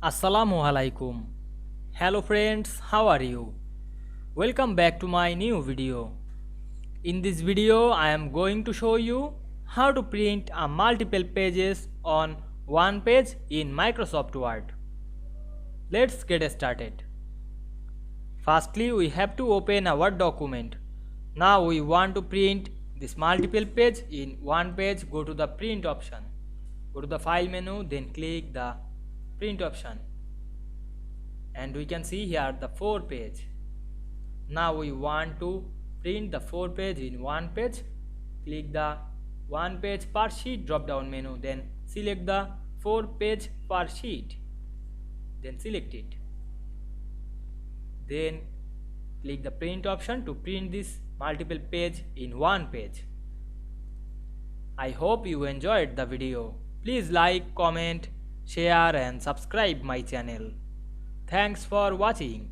Assalamu Walaikum. Hello friends, how are you? Welcome back to my new video. In this video, I am going to show you how to print a multiple pages on one page in Microsoft Word. Let's get started. Firstly, we have to open a Word document. Now we want to print this multiple page in one page. Go to the print option. Go to the file menu, then click the print option. And we can see here the 4 page. Now we want to print the 4 page in one page. Click the one page per sheet drop down menu, then select the 4 page per sheet, then select it, then click the print option to print this multiple page in one page. I hope you enjoyed the video. Please like, comment, share and subscribe my channel. Thanks for watching.